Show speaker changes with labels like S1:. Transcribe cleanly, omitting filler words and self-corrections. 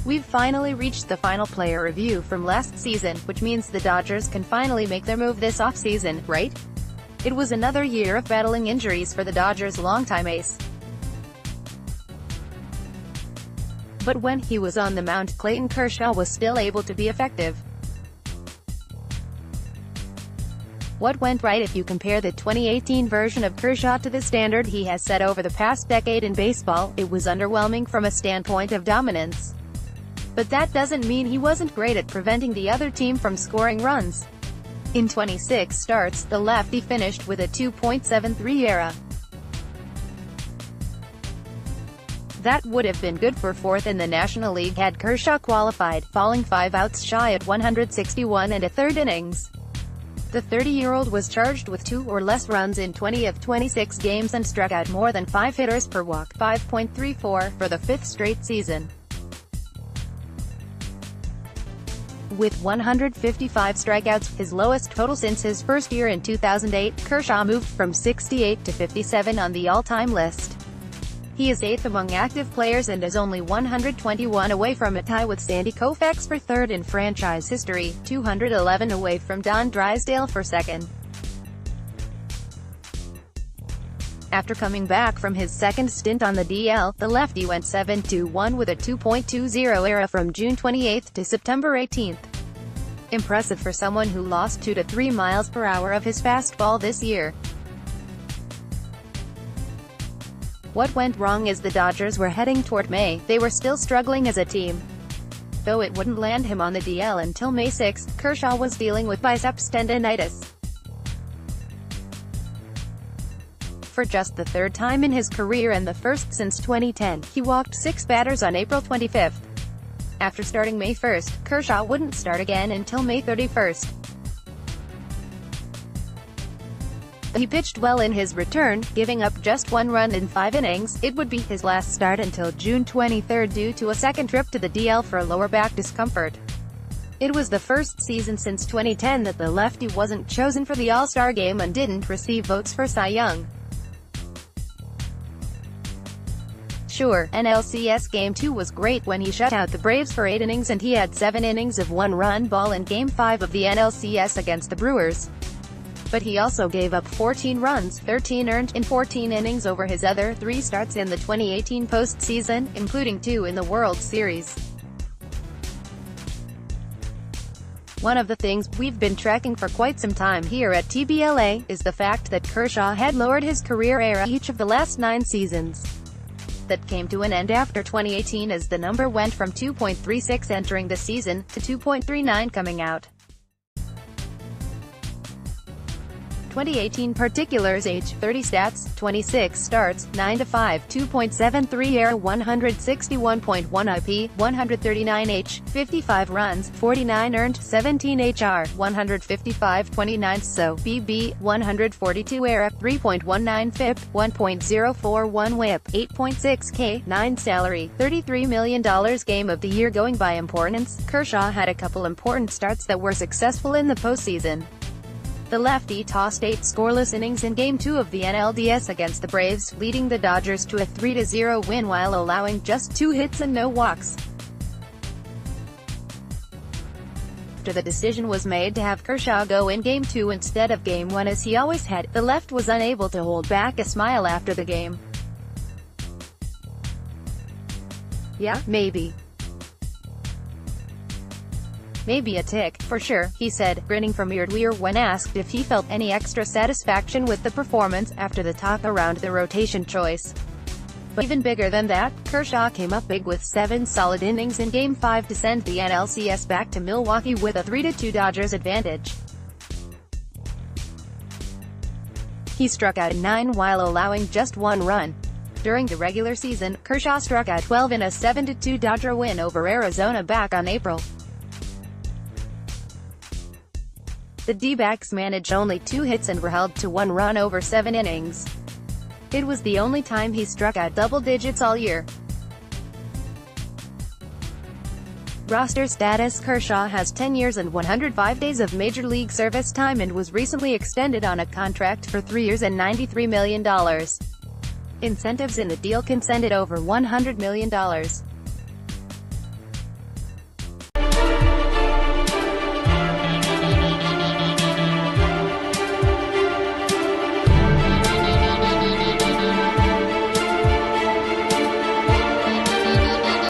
S1: We've finally reached the final player review from last season, which means the Dodgers can finally make their move this offseason, right? It was another year of battling injuries for the Dodgers' longtime ace. But when he was on the mound, Clayton Kershaw was still able to be effective. What went right? If you compare the 2018 version of Kershaw to the standard he has set over the past decade in baseball, it was underwhelming from a standpoint of dominance. But that doesn't mean he wasn't great at preventing the other team from scoring runs. In 26 starts, the lefty finished with a 2.73 ERA. That would have been good for fourth in the National League had Kershaw qualified, falling 5 outs shy at 161 and a third innings. The 30-year-old was charged with 2 or less runs in 20 of 26 games and struck out more than 5 hitters per walk, 5.34, for the 5th straight season. With 155 strikeouts, his lowest total since his first year in 2008, Kershaw moved from 68 to 57 on the all-time list. He is 8th among active players and is only 121 away from a tie with Sandy Koufax for 3rd in franchise history, 211 away from Don Drysdale for 2nd. After coming back from his second stint on the DL, the lefty went 7-1 with a 2.20 ERA from June 28 to September 18. Impressive for someone who lost 2 to 3 miles per hour of his fastball this year. What went wrong is the Dodgers were heading toward May. They were still struggling as a team. Though it wouldn't land him on the DL until May 6, Kershaw was dealing with biceps tendonitis. For just the 3rd time in his career and the first since 2010, he walked 6 batters on April 25. After starting May 1, Kershaw wouldn't start again until May 31. He pitched well in his return, giving up just 1 run in 5 innings. It would be his last start until June 23 due to a second trip to the DL for lower back discomfort. It was the first season since 2010 that the lefty wasn't chosen for the All-Star game and didn't receive votes for Cy Young. Sure, NLCS Game 2 was great when he shut out the Braves for 8 innings and he had 7 innings of 1-run ball in Game 5 of the NLCS against the Brewers. But he also gave up 14 runs, 13 earned, in 14 innings over his other 3 starts in the 2018 postseason, including 2 in the World Series. One of the things we've been tracking for quite some time here at TBLA is the fact that Kershaw had lowered his career ERA each of the last 9 seasons. That came to an end after 2018 as the number went from 2.36 entering the season, to 2.39 coming out. 2018 particulars: age, 30 stats, 26 starts, 9-5, 2.73 ERA, 161.1 IP, 139 H, 55 runs, 49 earned, 17 HR, 155.29 SO, BB, 142 ERA, 3.19 FIP, 1.041 WHIP, 8.6 K, 9 salary, $33 million. Game of the year going by importance, Kershaw had a couple important starts that were successful in the postseason. The lefty tossed 8 scoreless innings in Game 2 of the NLDS against the Braves, leading the Dodgers to a 3-0 win while allowing just 2 hits and no walks. After the decision was made to have Kershaw go in Game 2 instead of Game 1 as he always had, the left was unable to hold back a smile after the game. "Yeah, maybe a tick, for sure," he said, grinning from ear to ear when asked if he felt any extra satisfaction with the performance, after the talk around the rotation choice. But even bigger than that, Kershaw came up big with 7 solid innings in Game 5 to send the NLCS back to Milwaukee with a 3-2 Dodgers advantage. He struck out 9 while allowing just 1 run. During the regular season, Kershaw struck out 12 in a 7-2 Dodger win over Arizona back on April. The D-backs managed only 2 hits and were held to 1 run over 7 innings. It was the only time he struck out double digits all year. Roster status: Kershaw has 10 years and 105 days of Major League service time and was recently extended on a contract for 3 years and $93 million. Incentives in the deal can send it over $100 million.